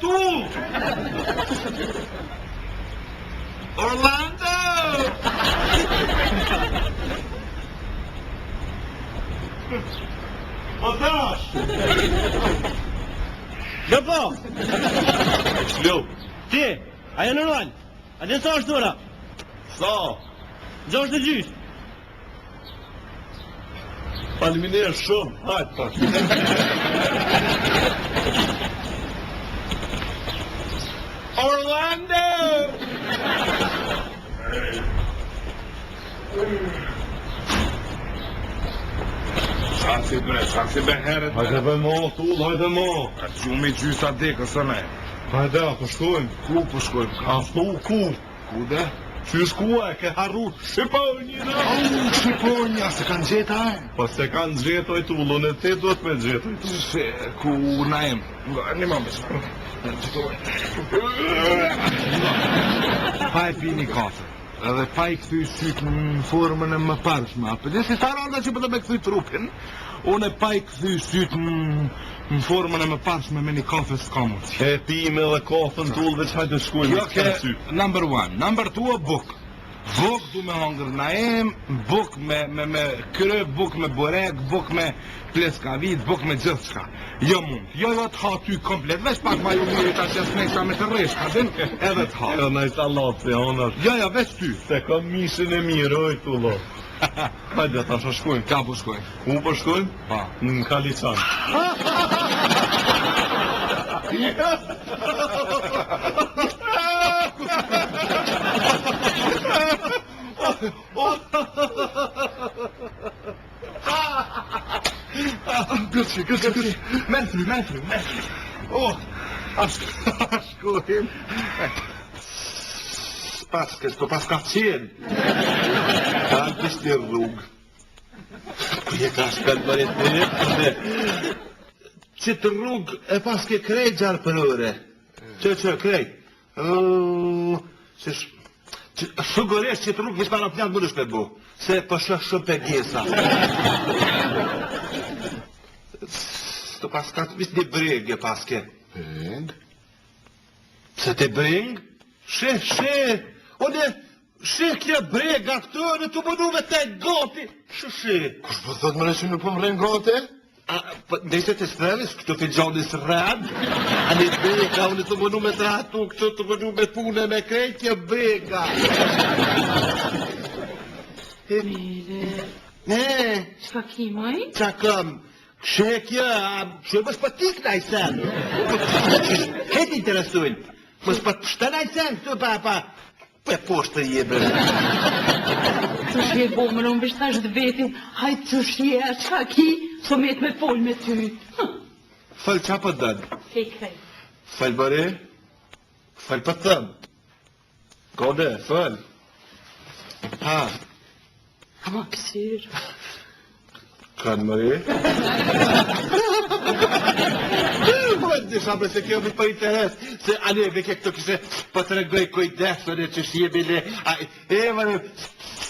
tu! Orlando! Po thash! Dhe po! Shlu! Ti, aja normal, a dhe sa është ora? Sa? 6:30. Faleminderit shumë, hajt tash. Orlando! Sa si be herët. Hajde be mo, tull, hajde mo. Gjumë i gjysa dekës, ne. Hajde, po shkojmë. Ku po shkojmë? Ashtu, ku? Ku dhe? Qysh ku e, ke harru Shqiponjë, da? Shqiponja, se kanë gjeta, Po se kanë gjetoj tullun e ti duhet me gjetoj tullun. Se, ku na em? Një mamë, pa e pini kafe. Edhe pa i këthy sytë në formën e më parshme. Për dhe si saranda që përdo me këthy trupin, unë e pa i këthy sytë në formën e më parshme me një kafe s'kamu. E pime dhe kafën tull veç hajde shkojmë. Jo ke number 1, number 2 buk. Buk du me hongër naem, buk me kërë, buk me borek, buk me pleskavit, buk me gjithë shka. Jo mund, jo të ha ty komplet, veç pak ma ju mirë ta që s'nejsa me të reshka, din, edhe të ha. Jo, najtë Allah, se honër. Jo, veç ty. Se kam mishin e mirë, oj, tullo. Hajde, ta shë shkojmë. Ka po shkojmë? Ku po shkojmë? Pa. Në Kaliçan. Gërsi. Menfru. Shkojmë. Pas ka qenë. Ka kështë një rrugë. Kuje ka shkën mërit në një. Që të rrugë e pas ke krejt gjarë për ore. Që krejt. Sigurisht që të rrugë vishë para pjanë më nëshme bu. Se përshë shumë për gjesa. Të pas ka të vishë një brengë pas ke. Brengë? Se të brengë? Shë. Shë kja brega këto në të mënume të gati. Shë. Kush po thot më rëshë në po më rënë gati? Ndeshte të sërës, këto të gjoni së rënë. A një brega, unë të mënume të ratu, këto të mënume pune me krejt kja brega. Mire, shka ki maj? Qa kam? Shë kja, shë më shpatik në ajsen. Këtë interesujnë. Më shpatik në ajsen, këto pa. Për poshtë të jebë. Që shje bo më nëmë vishtash dhe vetin, hajtë që shje, a qka ki, së met me pol me ty. Falë qa për dënë? Kej. Falë bëre? Falë për thëmë? Kode, falë. Ha? Ama kësir. Kanë mëre? Disha se kjo mi për interes, se ane me ke këto kishe për të regoj kujdesën e që shjemi le, mërë,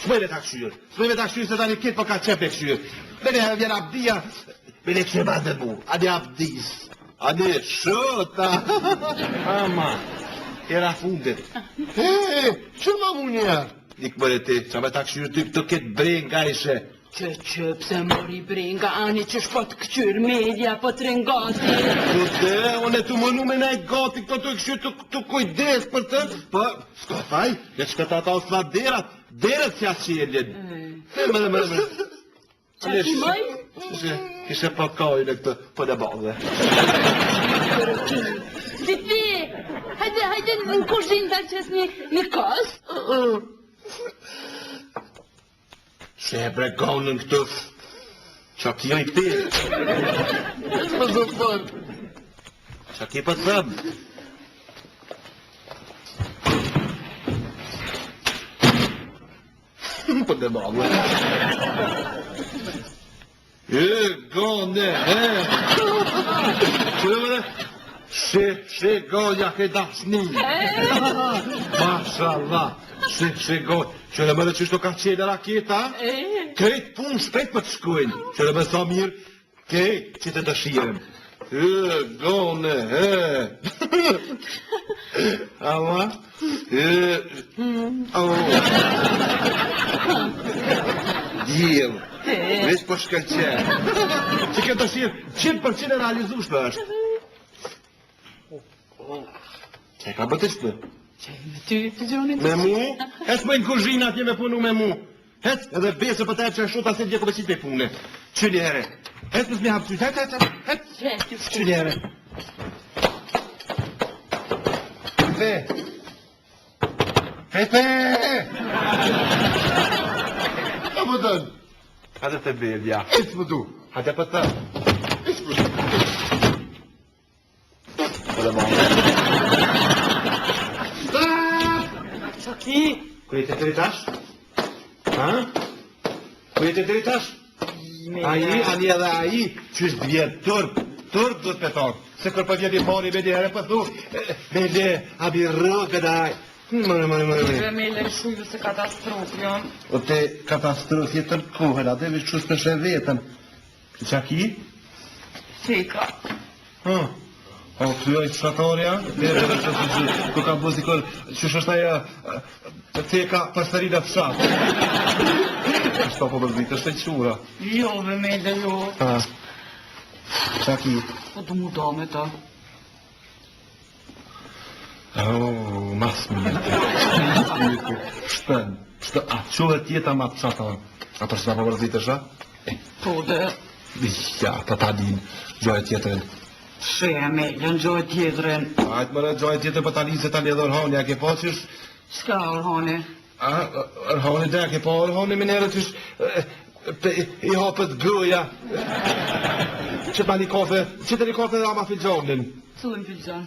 s'mëjme ta këshyrë se tani kitë për ka qepe këshyrë, mene vjen abdia, mene këshe ma dhe mu, ane abdis, ane shota, ama, era fundit, që ma mu njerë? Dikë mërë ti, që me ta këshyrë ty këtë kitë brenga ishe, Që pëse mori brenga, ani që shpot këqyr media, po të rengati. Këte, unë e të mënu me nej gati, këto të këshu të kujdes për të, po, s'ka faj, e që këta ta osla derat që asë që jelin. Mëre. Qa ki maj? Kishe pa kajnë e këtë, po në bëdhe. Diti, hajde në kushin të qës një kos? Se e bregonën këtë, qa ki joj për. Më zëfër. Qa ki për thëmë. Për dhe mëllë. Gone, Shë goja ke dashni. Mashallah. Shë goja. Qëre më dhe qështu ka qenë raketa? Krejt pun shpejt për të shkojnë. Qëre më sa mirë, që të dëshirem. Gone, Ama, Djem, veç po shkëlqen. Që këtë është 100% e realizueshme është. Që ka bëtës të? Me ty, Gjoni. Me mu? Ec më në kuzhinë atje me punu me mu. Ec, edhe besë për të që ashtu ta se djeko besit e pune. Që një herë. Ec më s'mi hapë sytë, ec. Që një herë. Pepe! A më dënë? Hajde të bedja. Ec më du. Hajde për të. Ec më du. Hajde më. Qaki? Ku jetë të dritash? Ha? Ku jetë të dritash? Aji, ani edhe aji, që është vjetë turp do të peton. Se kër për vjetë i pari, me herë për thu, me le, abi rëgë dhe aj. Mëre. Me le shujë se katastrofë, janë. O te katastrofë jetën kohën, atë me që s'peshe vetën. Qaki? Feka. O, kryoj të shatorja, ku ka bëzi kërë, që është aja, teka përsërina të shatë. Është po përbëzit, është e qura. Jo, me le jo. Qaki? Po du mu do me ta. Mas mirë. Shtën. A qohet jeta ma të qatë, a për shna përbëzit është, Po dhe. Ja, ta din, gjojë tjetërin. Shë me lën gjojë tjetërin. Ajtë mërë gjojë tjetër për tani se tani edhe orhoni, a ke po qësh? Shka orhoni? Orhoni dhe, a ke po orhoni minerë qësh i hapët gëja. Që të një kafe dhe ama filgjonin. Cëllën filgjon.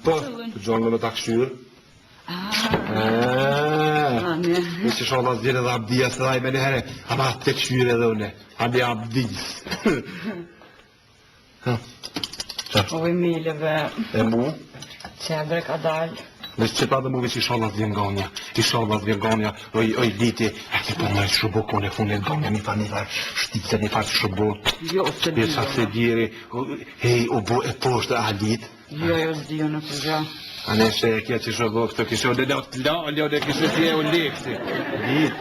Po, filgjonin me ta këshyrë. Në që sholla zgjene dhe abdia së dhaj me një herë, ama të këshyrë edhe une, abi abdis. O i mileve. E mu? Qebre ka dalë. Nësë që ta dhe mu veç i sholla zgjene gonja, oj diti, a ke po më e shubo kone fune gonja, një farë, shtice një farë shubo. Jo, se di. Pesa se djeri, hej, o bo e poshtë a dit. Jo, s'di në të gjë. A ne shë e kja që shubo këto kisho dhe lot laljo dhe kisho tje u leksi. Dit.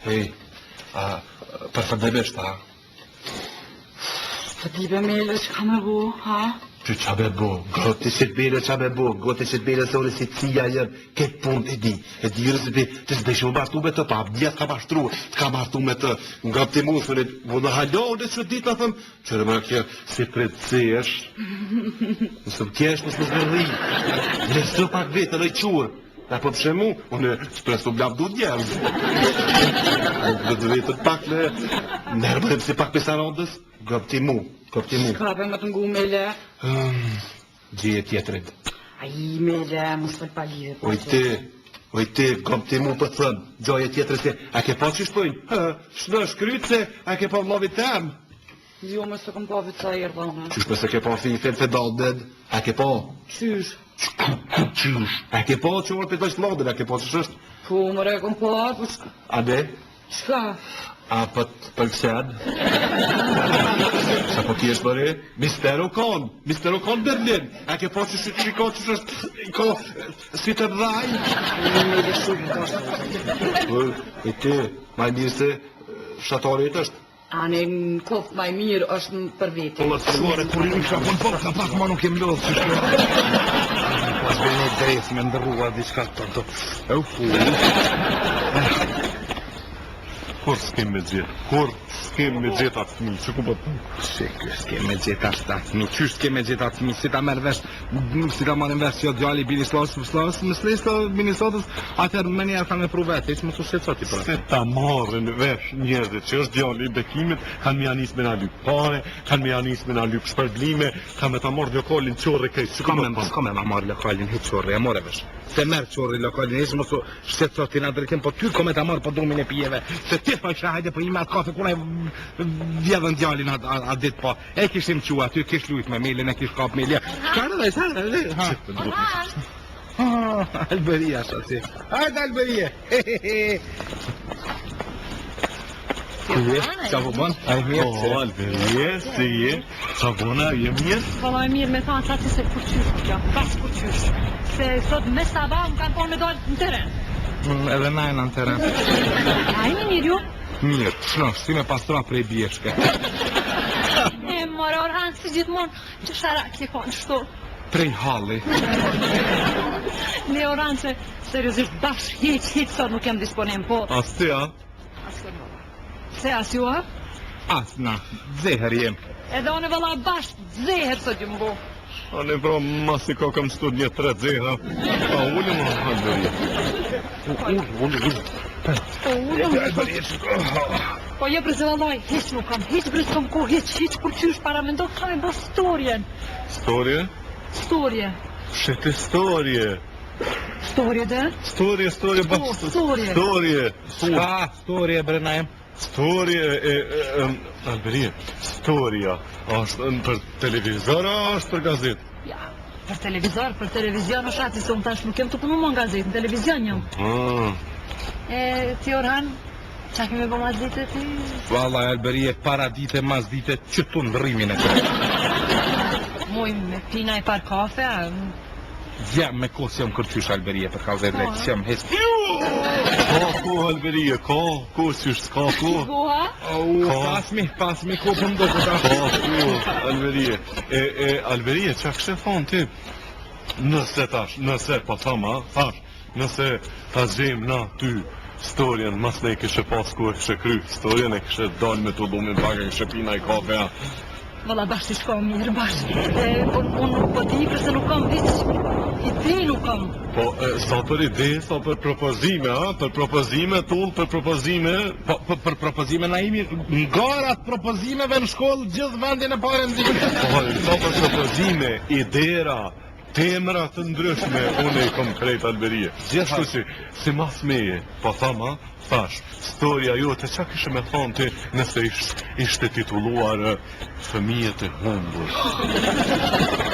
Hej, për të debesht, Po di be mele që ka me bu, ha? Që qa be bo, gote që të bere qa be bo, gote që të bere se ore si cija jem, këtë pun e di rësë të s'beshu martu me të, pa abdja t'ka mashtru, t'ka martu me të, nga të musën e, vënë halon dhe që ditë, a thëm, qërë më kjo, si pretësesh, nësë më kjesh, nësë më zërri, nësë pak vetë në i qurë, a po pëshe mu, unë s'presu blabdu djerë, vetë pak në, nërmërëm si pak pesarondës, gëpti mu. Shkape më të ngu mele. Gjije tjetërit. A i mele, më s'fëll palire. Oj te, gëpti mu për thënë, gjoje tjetërit se, a ke po që shpojnë? Shnë shkrytë se, a ke po vlovit tem? Jo, më së këm po vica i rëdhone. Qysh për se ke po fifen fedalded, a ke po? Qysh? Qysh? A ke po që orë për të shlodin, a ke po që shështë? Po, më re këm po, po shka? A de? Shka? A për pëlqen? Sa po ti është bëre? Mistero kon Berlin. A ke po që shiko që shështë, ko, si të dhaj? E ti, maj mirë se shatorit është? Ane në kofë maj mirë është në për vete. Po të shkuare, kur i isha kon po, ka pak ma nuk jem lodhë që shkuare. Pas bene drejtë me ndërrua diçka të të. Kur s'kem me gjithë atë fëmi, që ku për të? Se kjo s'ke me gjithë atë fëmi, që s'ke me gjithë atë fëmi, si ta merë vesh, si ta marrën vesh që djali binislavës, më slesë binislavës, atër me njerë ka me pru vetë, që më su se coti për. Se ta marrën vesh njerëzit që është djali i bekimit, kanë me janis me na lypë pare, kanë me janis me na lypë shpërblime, kanë me ta marrë lokalin qore kejtë, që S'ka me ma marrë lokalin hitë qore, e more vesh. Se merë qore lokalin, ishë më su se coti në drejtim, po ty ko me ta marrë po domin e pijeve, se ti po isha hajde po ime atë kafe, kuna vjedhën djalin atë ditë po, e kishim qua, ty kish lujt me melin, e kish kap melja. Shkare dhe, Alberia, shasi. Hajde Alberia. Qa po bën? A i mirë? Po, Alberie, si je? Qa bona, je mirë? Valla e mirë me thanë qati se kurqysh kjo, pas kurqysh. Se sot me sabah më kanë thonë me dojnë në teren. Edhe na e në teren. A i mirë ju? Mirë, shnosh, si me pastra prej bjeshke. E mora Orhan si gjithmonë, që shara kje konë qështu. Prej halli. Ne Orhan se seriosisht bashkë hiq sot nuk jem disponim, po... As ti, a? Se as ju a? As na, zeher jem. Edhe one valla bashkë zeher sot ju më bo. Ane pra, masi ka kam stud një 3 zera. Pa ullë më, Alberie. Po je brëzë vallaj, hiq nuk kam, hiq brëzë kom ko, hiq kurqysh para me ndo kam e bo storjen. Storje? Storje. Shete storje. Storje dhe? Storje, ba... Po, storje. Storje. Shka, storje brena jem. Storje Alberie, storja. Është për televizor, është për gazet? Ja, për televizor, për televizion është ati, se unë tash nuk jem të punu më në gazet, në televizion jam. Ti Orhan, qa kemi bo mas dite ti? Valla, Alberie, para dite, mas dite, që tu në rrimin e këtë. Muj me pina i par kafe, a... Ja, me ko si jam kërqysh Alberie, për kauze e drejtë, si jam hes... Ko, Alberie, ko qysh s'ka ko? Goha? Pasmi, ko për ndo këta. Ko, Alberie. Alberie, qa kështë e thonë ti? Nëse, po thama, thash, nëse ta gjejmë na ty storjen, mas ne kështë pas ku e kështë kry, storjen e kështë dalë me të dhumin baka, kështë pina i kafe, a? Valla bashkë i shko mirë, bashkë. Unë nuk po t'i përse nuk kam ide nuk kam. Po, sa për ide, sa për propozime, a? Për propozime, tull, për propozime... Për propozime na imi, ngarat propozimeve në shkollë, gjithë vendin e pare në zikë. Po, sa për propozime, idera, temra të ndryshme, unë i kom krejt Alberie. Gjithë që, si mas meje, po thama, thash, storja jote, qa kështë me thonë ti nëse ishte tituluar Fëmijët e humbur?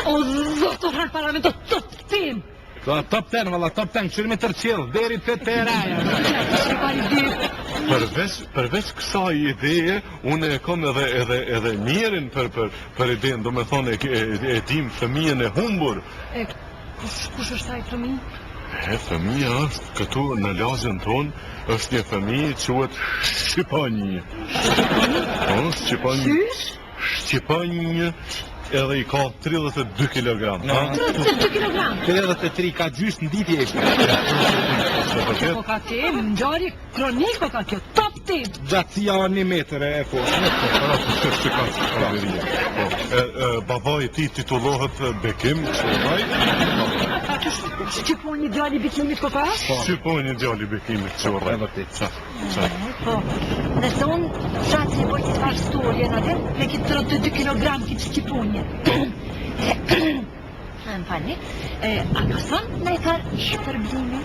O, zotë Orhan, para me do top tim! Top 10, valla, top 10, këshirë me tërqilë, deri të të raja. Përveç kësaj ideje, unë e kom edhe mirin për idejen, do me thonë e tim Fëmijën e humbur. Kush është taj fëmijë? Fëmija është këtu në lagjen tonë, është një fëmijë quhet Shqipanjë. Shqipanjë edhe i ka 32 kg. 32 kg? 33 ka gjysh në ditë jeshtë. Po ka tim, në gjari kroniko ka kjo, top tim! Gjatësia 1 metër e po. Babaj ti titullohet Bekim, Shqiponi djali bikimit ko ka? Shqiponi djali Bekimit, qërraj. Po, nëse unë shatë si boj këtë farë storje në dhe, me këtë 32 kg këtë Shqiponi. Më falni, a pason në e karë shpërblimi?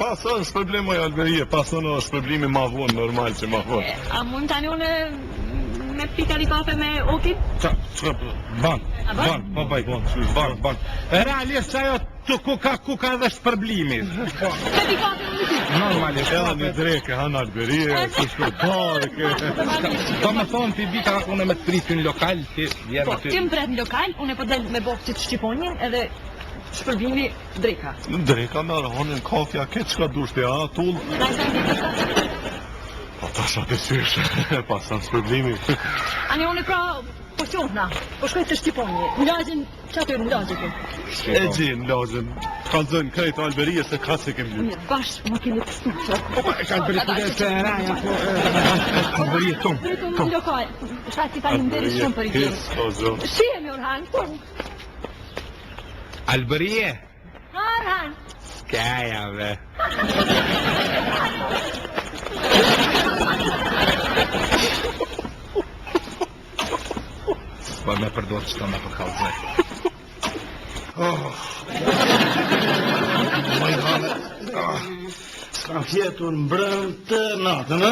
Pason shpërblimi Alberie, pason shpërblimi ma vonë, normal që ma vonë. A mund tani unë me pika një kafe me Okin? Ban, po baj, ban. Realisht që ajo të kuka dhe shpërblimi. Me pika kafe në një Normalisht. Edhe një dreke, hanë Alberie, kështë barke. Do me thonë ti bika unë me të pritë në lokal, ti vjerë Po, ti më pret në lokal, unë e po del me bokë që të Shqiponin edhe shpërblimi dreka. Dreka me rëhonin kafja, këtë qka dushti, a, tull? Po ta sa të qysh, pasan shpërblimi. Ani unë pra, po qohna, po shkoj të Shqiponi, në lagjen, që atë në lagje ke? E gjinë lagjen, kalzën krejtë Alberie se ka se kemë Mirë, bashkë më kemi të stu që. Kanë përikude se raja, po... Alberie, tom. Pritu në lokal, shati falimderit shumë për i tjerë. Shihemi Orhan, Alberie! Orhan! Skaja, be. Po me përdojtë që të me përkallëzaj. S'kam fjetur në brëm të natën, a?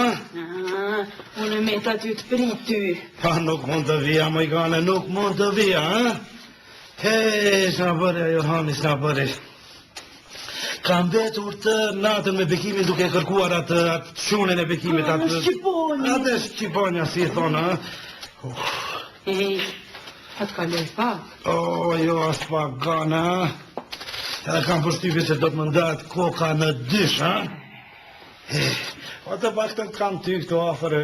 Unë me të ty të prit ty. Pa, nuk mund të vija, mojgane, nuk mund të vija, a? Hej, s'na bëre, Johani, s'na bëre. Kam mbetur të natën me bekimin duke kërkuar atë shunën e bekimit atë. Shqiponi. Atë Shqiponja si thonë, ha? Atë ka lej pak. Jo, as pak gana, ha? Edhe kam përshtypjen se do të më ndahet koka në dysh, ha? O të paktën kam ty këto afër.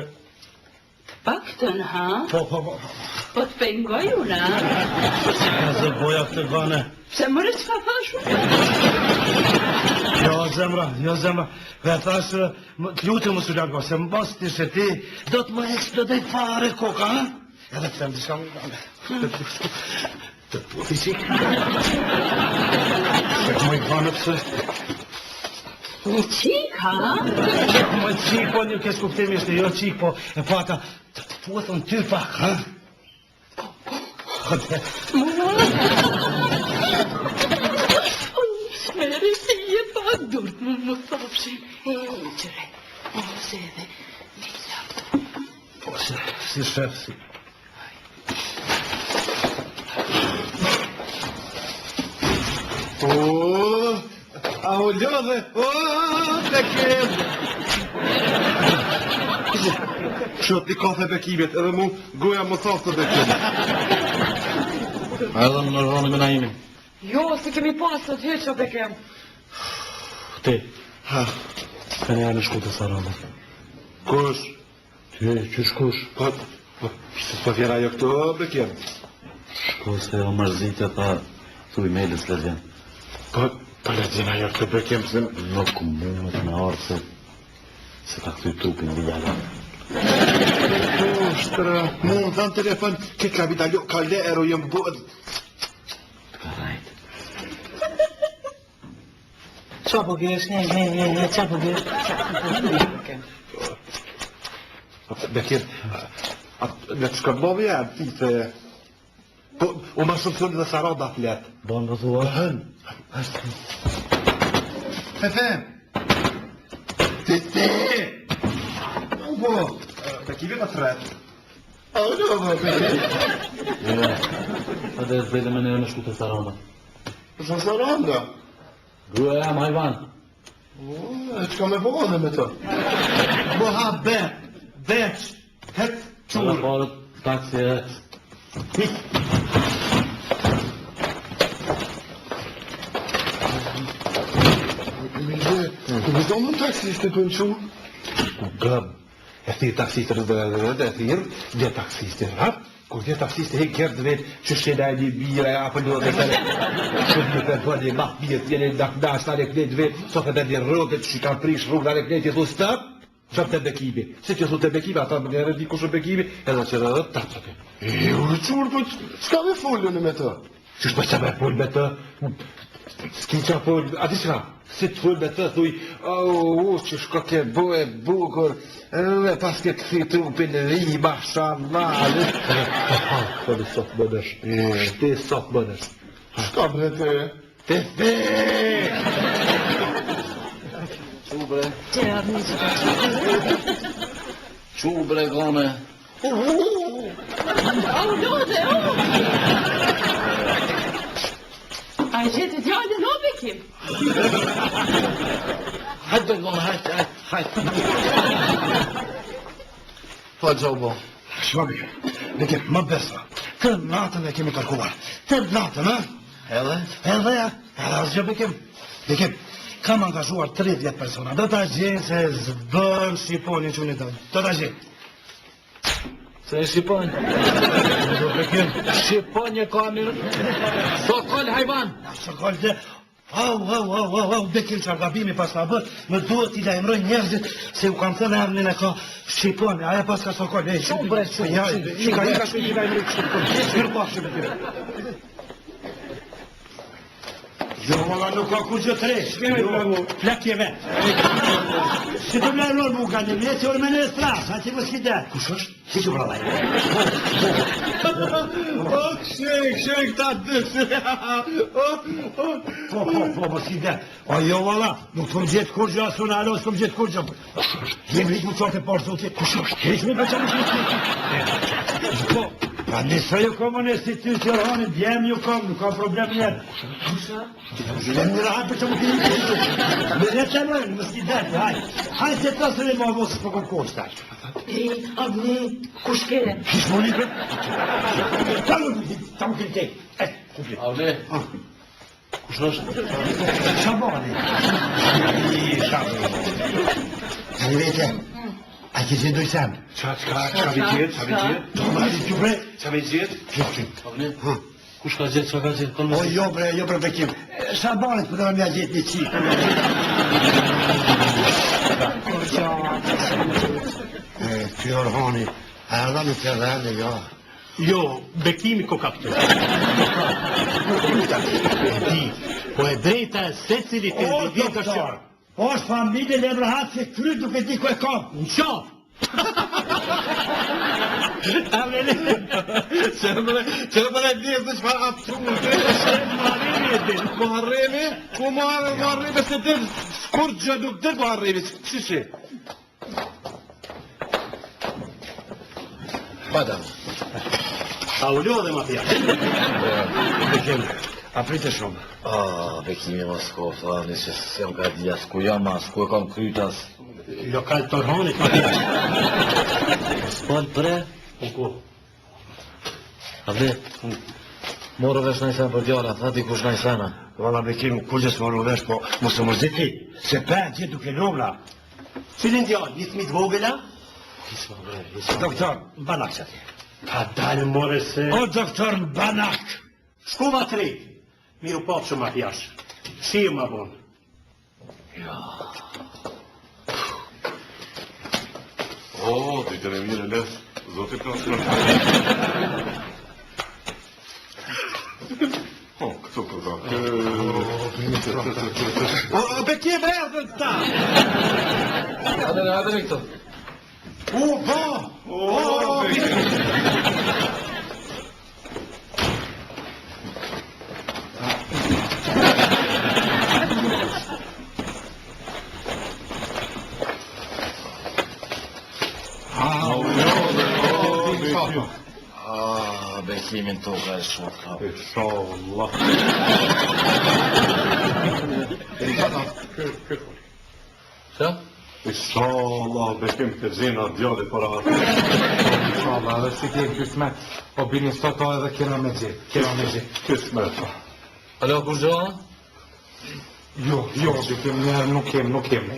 Paktën, ha? Po. Po të pengoj unë, ha? Ka zë boja këtë gane. Pse mërë që ka thashu? Jo, zemra. Dhe thash, të lutë më së largo, se më bas të shë ti, do të më eksplodej fare koka, ha? Edhe të them diçka më gane. Të puti qik. Se më i gane pëse. Një qik, ha? Më qik, po një kes kuptimi ishte, jo qik, po e pata, të puetën ty pak, ha? Mere se je pa dur, më thopshin. Qëre, ose edhe me lakto. Po, si shef, si. A u lodhe, Bekim! Shot një kafe Bekimit, edhe mu goja më thafë të Bekim. Edhe në rronë me naimin. Jo, si kemi pasët, heqo Bekem. Ti, Ha, ka një në shku të Saranda. kush? Ti, që shkush? Po vjera jo këto, Bekim. Shku se o mërzite ta thuj Melis Lezjan. Po lezina jo këto, Bekim, se... Nuk mund me arë se ta thuj trupin dhe jala. Shtra, mund të në telefon, këtë ka vidaljo, ka le ero jëmë bëtë. Ka rajt. Qa po gjesh, qa po gjesh. Bekim, në të shkërbovi e ti se... Po, u ma shumë thunë dhe Saranda flet. Bon dhe thua? Hën. Fefe! Tete! Po, Bekimi më thret. Jo, Bekim. Edhe zbejle me në shku të Saranda. Sa Saranda? Grua e jam hajvan. E që ka me bëgone me të? Bo ha beq, het Qura qurë. parët taksi e... Në do më taksiste të në qurë? Gëmë. E thirë taksiste dhe thirë, dhe taksiste rap. Kur dhe taksiste he kërë dhe vetë që shena e një bira e apë lodhe të re. Shumë në të bënë e mahë bjetë, jene naknash të ale këtë vetë, sot e dhe një rrëtet që kanë prish rrugë në ale këtë, thu stëp, qëmë të Bekimi. Se që thu të Bekimi, ata më njerë di ku shumë Bekimi, edhe që rrët të të të. U qurë, po qëka me fullën me të? Që shpo që me full me të? S'kim qa full, a di shka? Si të full me të, thuj, që shko ke bëhe bukur, dhe pas ke këthi trupin e ri, mashallah, po dhe sot bënësh, shte sot bënësh. Shka bre të e? Te dhe! Qubre, Që arë një që ka qubre gone. Au, lode, A i gjithë djallën o Bekim? Hajtë gone, hajtë. Po gjobo. Shmabi, Bekim, më besa. Të natën e kemi kërkuar. Të natën, ha? Edhe? Edhe asgjë Bekim. Bekim, kam angazhuar 30 persona. Do t'a gjenë se zbën Shqiponin që unë të. Do t'a gjenë. Se e Shqipon? Do Bekim. Shqipon një kamin. Sokol hajvan. Sokol dhe... Au, Bekim që argabimi pas ka bërë, më duhet t'i lajmëroj njerëzit se u kam thënë emnin e ka Shqipon, aja pas ka Sokol. Shumë bre, shumë. Shika shumë t'i lajmëroj Shqipon. Shqirë pa shumë Bekim. Jo, valla nuk ka kur gjë të re, shkemi flakje vetë. Si të mlerë mu ka një vjetë, që orë me në stras, a që më s'kide. Kush është? Si që vralaj? O, këshek, ta dësë. Po, më s'kide. O, jo, valla, nuk të më gjithë kur gjë, asë në alo, s'të më gjithë kur gjë. Jemi rikë më qorë të porë, zotit. Kush është? Rikë më për që më shkë. Po, Pa nëse ju kom në institucionin, djem ju kom, nuk ka problem njerë. Djem një rahat për që më t'jim. Me dhe që nëjnë, më s'ki deti, haj. Haj se të së në më vësë për kom kosh tash. Avni, kush kere? Kish më një kërë? Ta më kënë te. Kupli. Avni, kush është? Shabani. Në vete, a ki që ndoj sen? Qa vi gjithë? Qa vi gjithë? Avni, kush ka gjithë, qa ka gjithë? O, jo bre Bekim. Shabanit për të më mja gjithë një qikë. Ty Orhani, a edhe në të dhene, jo. Jo, Bekimi ko ka këtë. Di, po e drejta e se cili të O, doktor, është familje në rahat se kry duke di ku e kam. Në qafë. Që në mëre dhjetë në që fa absurd. Muharremi? Ku Muharremi se dhe kur gjë nuk dhe Muharremi, që që? Badam. A u lodhe ma pja. Bekim, aprite shumë. Bekimi më s'ko, thani që s'jam ka dhja, s'ku jam as, ku e kam krytas. Lokal të Orhanit ma pja. S'pal bre? Po ku? Avni, morë vesh në sen për djala, tha di kush në sena. Valla Bekim, kullës më vesh, po mos e mërziti, se për gjithë duke lumla. Cilin djallë, një të vogëla? Doktor, në banak që ati. Ka dalë more se... O, doktor, në banak! Shkova të rejtë. Miru papë shumë ma pjash. Shirë ma bonë. O, ti të remire les, zotit klasë. O, këto përda. O, Bekim, erdhe të ta! Adere këto. O, ba! O, Bekimin toka e shumë ka. Inshallah. Që? Inshallah, bekim të zina djallit për atë. Inshallah, edhe si ke kismet, o bini sot edhe kena me gjithë. Kismet. Alo, kur gjoha? Jo, Bekim, njerë nuk kem,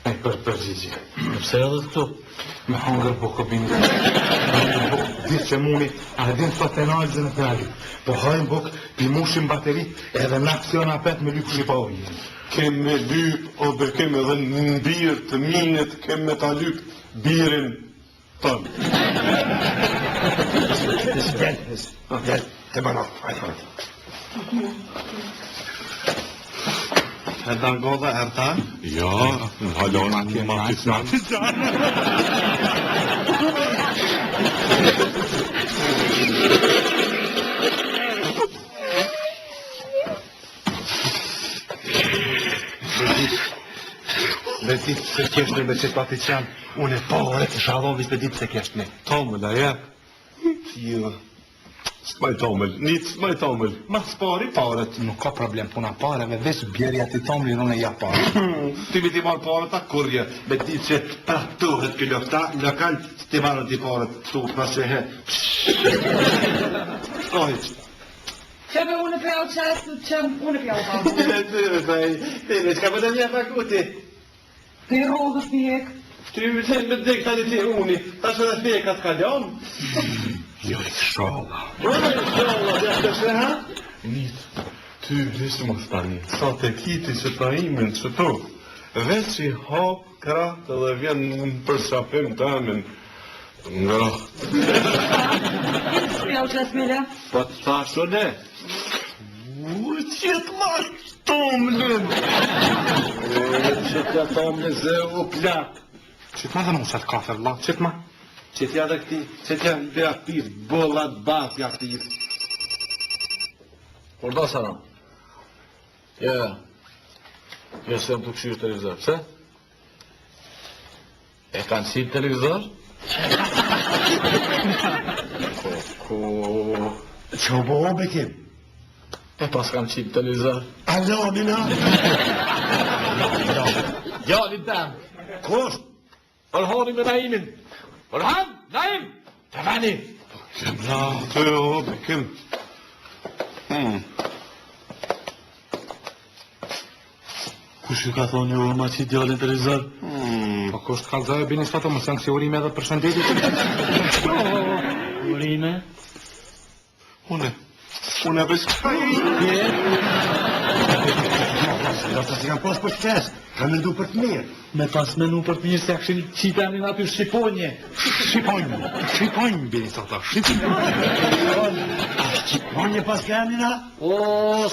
e përgjigje. Pse edhe këtu? Me hangër bukë, bini. Disë që muni, a din sot e nalëzën e tali. Po hajnë bukë, pi mushim bateri, edhe në aksion apet me lypë një pa ujë. Kem me lyp, o bekim edhe në birë të minët, kem me ta lyp birin tënë. Del, të banak, hajtë. Erdan Goda, Erdan? Ja, në halon ma kisman. Besi, se keshtë me që pati qanë, unë e pare të shalovit të ditë se keshtë me. Tomël, a ja? Jo. S'maj tomël, nic, s'maj tomël. Ma s'pari paret. Nuk ka problem, puna pareve, veç bjerja të tomli unë e ja pare. Ti mi ti marë paret a kurje, me ti që pratohet kjo lokal, ti marë ti paret tu, pas që he. Shkohiq. Qebe unë pjau qasë, unë pjau pa. Tine, qka përde një fakuti? Ti rodhës pjek. Ty me dhek tani ti uni, ta që dhe fekat kalon? Jo, inshallah. Inshallah, dhe të shreha? Nic, ty vishë më stani, sa të kiti që ta imin që tu, veç i hap kratë dhe vjen në përshapim të amin, nga. Pjau qasë mila. Po të thasho ne? Qëtë marë tomlin! Që të thomë në zë u plak. Qëtë ma dhe në qatë kafe, vla, qëtë ma? Që t'ja dhe këti, që t'ja dhe aktiv, bollat bat aktiv. Por da sana? Ja. Jo se jam të këshirë televizor, pse? E kanë qitë televizor? Që u bo bekim? E pas kam qip televizor. Alo, mina? Djalin tem. Kush? Orhani me Naimin. Orhan, Naim, të vani. Të o, bekim. Kush ju ka thonë ju ma qit djalin televizor? Po kush të kallëzoj bini sot më thënë si urime edhe për shëndetit. Urime? Unë e veç Do të si kam pas për qes, kam mendu për të mirë. Me pas menu për të mirë se akshin qitenin aty Shqiponje. Shqiponjë bini sot, Shqiponjë. Shqiponje pas ka emnina? O,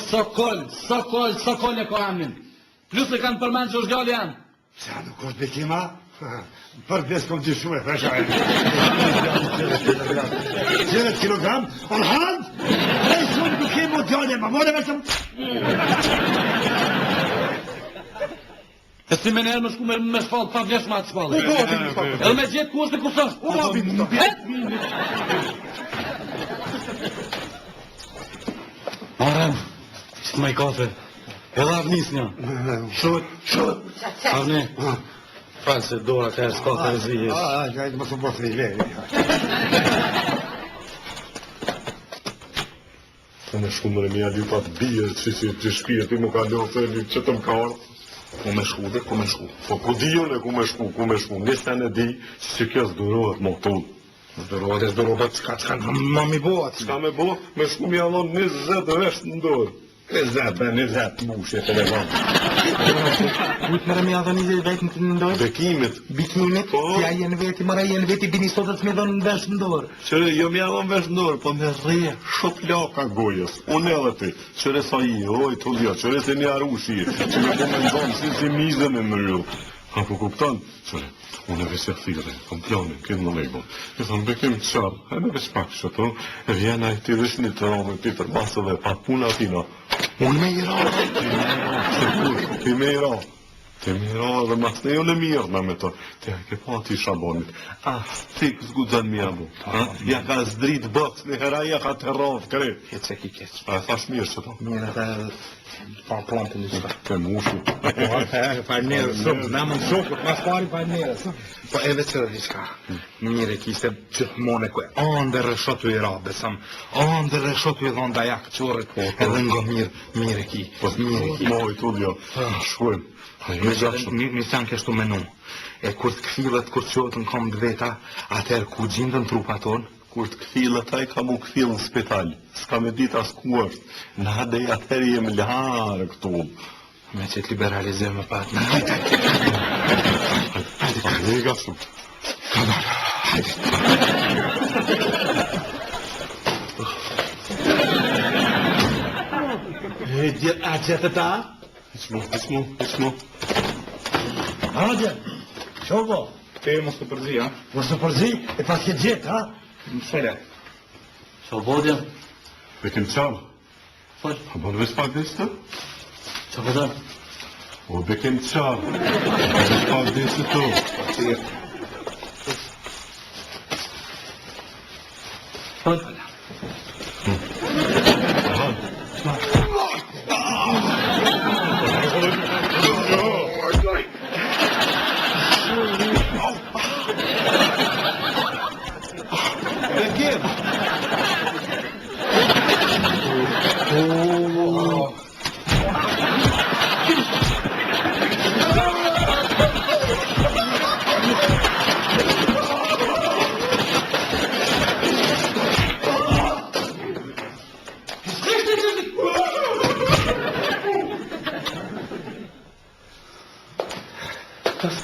Sokol e ko amin. Plus e kanë përmend që është gjalli janë. Sa nuk është bekima? Për des kom të shumë e freshaj. 100 kilogram? Orhan? Ej, shumë bekim o djone, ma more vetëm... E si me nërë më shku me shpallë, pa vlesh ma atë shpallë. Edhe me gjithë ku është e kusë është. O, bini, Marem, që me i kafe. Edhe avnis një. Shut. Avni. Falë se dora ka e s'ka të rëzvijës. Gajtë më së bërë një lejë. Të në shumë në mja dy pat bje, që si të shpije, ti më ka ljohë të një që të më ka ardhë. Ku me shku dhe, ku me shku. Po ku di unë e ku me shku. Një sen e di që kjo s'durohet më këtu. Zdurohet, qka më mi boat. Qka me bo, me shku mi allon 20 vesh në dorë. 20 mushje të levon. Kujtë mërë me adhe një vetë në ndorë? Bekimit. Bitminit, si a jenë veti, mara jenë veti, bini sot të me dhënë në vesh në dorë. Qëre, jo mi allon vesh në dorë, po me rre shok laka gojës. Unë edhe ti, qëre sa i, oj, të lja, qëre se një arushi, që me po me ndonë, si mizën e në rjullë. Ha, po kuptan, qëre, unë e vesja thire, kom planin, kënë në legon. E thonë, bekim qarë, edhe veç pak që të, e vjena i ti vesh një të rame, Peter, basë dhe pa puna tina. Unë me i ra. Ti me i ra. Ti me i ra dhe mas ne jo në mirë në me të. Ti a ke pa ti Shabonit. Ti zgudzan mi abu. Ja ka zdrit bëks në hera, ja ka të radhë kre. Kece ki kece. A thash mirë që to. Mirë atë pa plantën një qëta. Ke mushu. Pa njerë, shumë, në më në shokët, mas pari pa njerë. Po edhe që dhe diçka, mire kiste gjithmone kë, ande rëshotu i ra, besam, ande rëshotu i dhonda jakë qorët, edhe nga mire ki, mire ki. Moj, tu dhjo, shkuem. Një sanë kështu menu, e kur të këfilët, kur të qotën kom dë veta, atër ku gjindën trupa tonë, kur të këthilë, taj ka mu këthilë në spital. S'ka me dit as ku është. Në hadej atëherë jem larë këtu. Me që të liberalizim më patë. Hajde, ga shumë. A qëtë ta? Iqmu. Hadje, që bo? Te mos të përzi, ha? Mos të përzi, e pas ke gjithë, ha? Më fele. Që bodja? Bekim qarë. Fol. A bon veç pak desë të? Që përdan? O, bekim qarë. Veç pak desë të. Fol.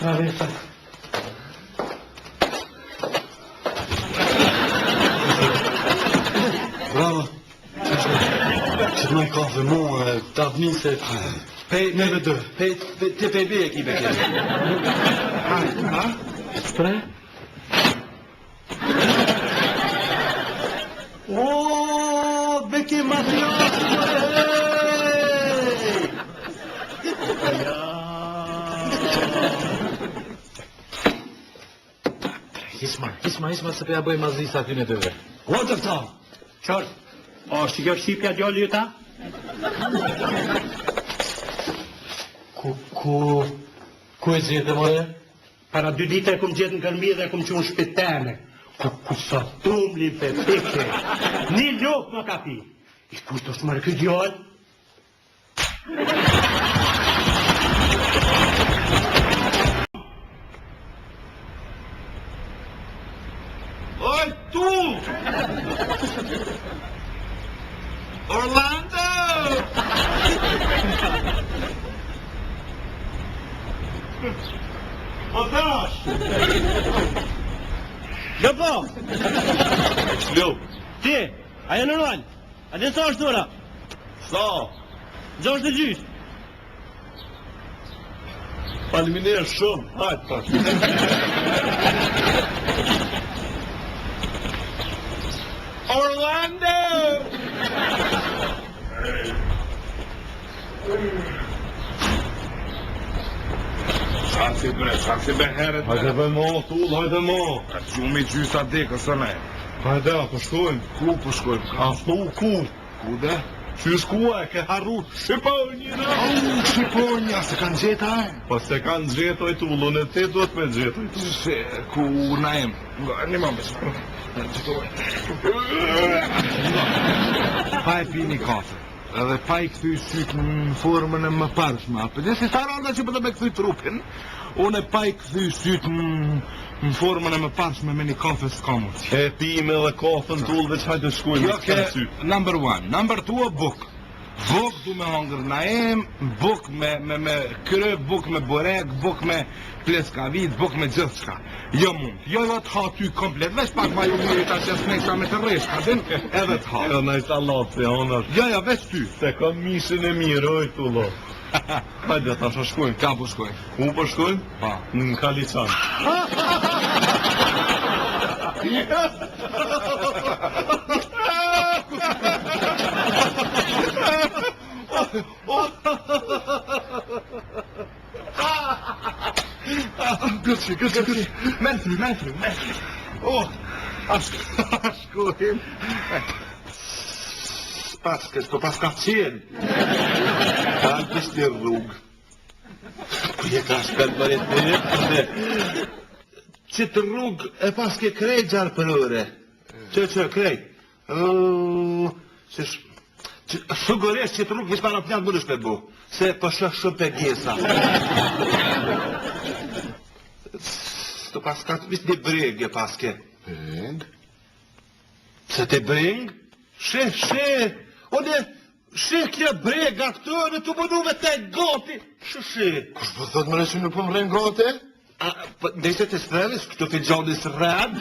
Travesa. Bravo. Që të nëjë kafe mu, të avni se... Neve dë. Të pejbe e ki beke. Ha? Spre? O, beke mafiosi! Hisma, se përja bëj mazisa ty në të dhe. O, të këta, Qarë? A është kjo shqipja djallë ju ta? Ku e zhjetë, more? Para 2 dita e kum gjetë në kërmi dhe kum qunë shpitene. Ku sa tumli për pike. Një lopë më ka pi. I kujtë është mërë këtë djallë? Oj, tu! Orlando! Po tash! Lëpo, Shlo, ti, a e normal? A dhe sa është ora? sa? 6:30. Faleminderit shumë, hajtë tash. Orlando! Qa si be heret Hajde be mo, tull, hajde mo. Gjumë i gjysa dekë, së ne. Hajde, po shkojmë. Ku po shkojmë? Ashtu ku? Ku dhe? Qysh ku e ke harru Shqiponjina? Shqiponja, se kanë gjeta e? Po se kanë gjetoj tullun e ti duhet me gjetoj tullun. Se, ku na em? Një më besë. Pa e pi një kafe. Edhe pa i këthy sytë në formën e më parshme. Për dhe si sa randa që përdo me këthy trupin, unë e pa i këthy sytë në formën e më parshme me një kafe s'kamut. E pime dhe kafën tull veç hajde shkojmë. Jo ke number 1, number 2 buk. Buk du me hongër naem, buk me kry, buk me borek, buk me pleskavit, buk me gjithë shka. Jo mund, jo të ha ty komplet, veç pak ma ju mirë ta që s'nejsa me të reshka, din, edhe të ha. Jo, na i salat se honër. Jo, veç ty. Se kam mishin e mirë, oj tullo. Hajde, ta shkojmë. Ka po shkojnë? Ku po shkojmë? Pa. Në Kaliçan. Gëtësi. Menfru. Shkojnë. Paskës, po pas ka qenë. Kanë kështë një rrugë. Ku je ka shkallë më rejtë që të rrugë e pas ke krejt gjarë për ore. Që krejt. Sigurisht që të rrugë vishë para pjanë më nëshme bu. Se përshë shumë për gjesa. Të pas ka të visë një brengë e pas ke. Breng? Se te brengë? She. She kjo brega këtu në të mënume të gati. She. Kush po thot më rëshim në po më rrenë gate? Ndeshte të strelis, këtu të gjoni së rrënë.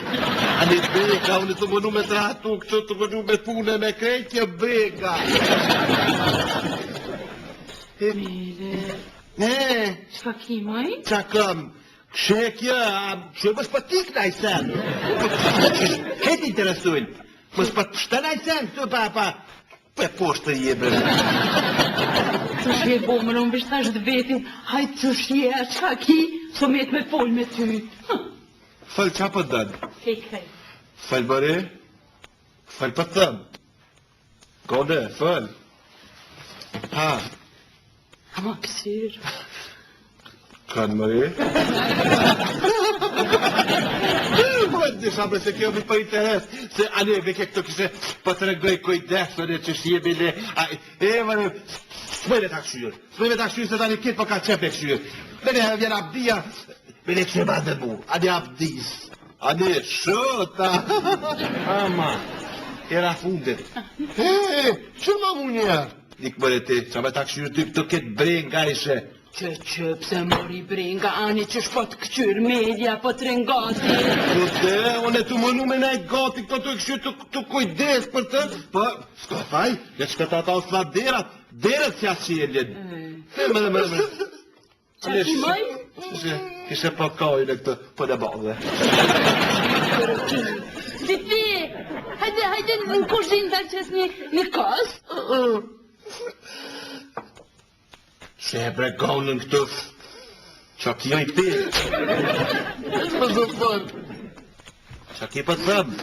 A një brega, unë të mënume të ratu, këtu të mënume pune me krejt kjo brega. Mire, çka ki maj? Qa kam? She kjo, që mës për tik në ajsen. Këtë interesujnë. Mës për të shtë në ajsen, këtu pa. Për poshtë të jebe. Që shje bo më në mbështash dhe vetin, hajtë që shje, çka ki, so me të me fol me ty. Fal qa për dënë? Kej. Fal bëre? Fal për thëmë? Kode, fal. Ha, Ama kësir. kanë mëre? Disha bre se kjo mi për interes, se ane veke këto kishe për të regoj kujdesën e që shjemi le, mërë, s'mëjnë ta këshyrë, se tani kitë për ka qep e këshyrë. Mene vjen abdia, mene këshe ma dhe mu, ane abdis, ane shota, ama, era fundit. Që ma mu njerë? Dik mërë ti, që me ta këshyrë ty këto ketë brenga ishe. Që pse mori brenga, ani që shpot këqyr media, po të rengati. Kute, unë e të mënu me nejtë gati, këto të këshyrë të kujdes për të, po, s'ka faj, e që këta ta osla derat që asë qjeljen. Më. Qa ki maj? Kishe pa kajnë e këtë, po në badhe. Ti, hajde në kushin të qes një kas. She bre gonën këtu, qa kjo i ti? Më zëfër. Qa ki për thëmë?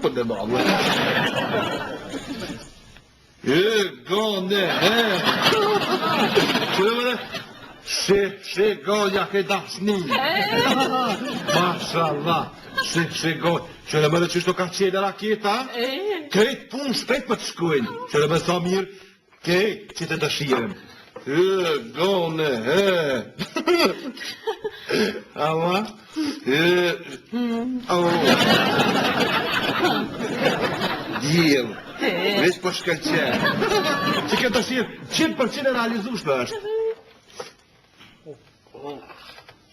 كل معه قانه شو شي قال يا اخي دحسني ما شاء الله شي قال شو لما تشتو كاتشي da raketa krejt pun shpejt për të shkojnë që në me sa mirë krejt që të të shirem gone ama djel veç po shkëlqen që këtë të shirë 100% e realizushme është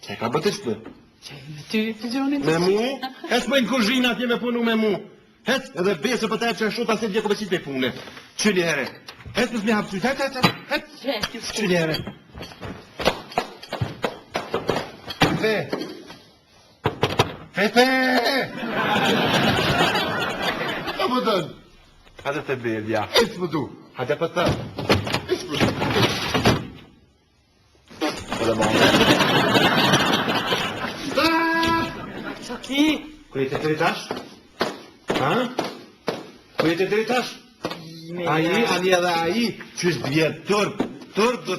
që ka bëtës për Ty, Gjoni? me mu hes më në kuzhinë atje me punu me mu hes edhe besë për të që ashtu ta se djeko besit me pune që një herë hes mësë me hapë syt që një herë Pepe أبدا هذا تبين يا اسمه هذا بطل اسمه ولا ما Saki Kujete të rritash? Ha? Kujete të rritash? Aji, ani edhe aji, që është bjerë turp do të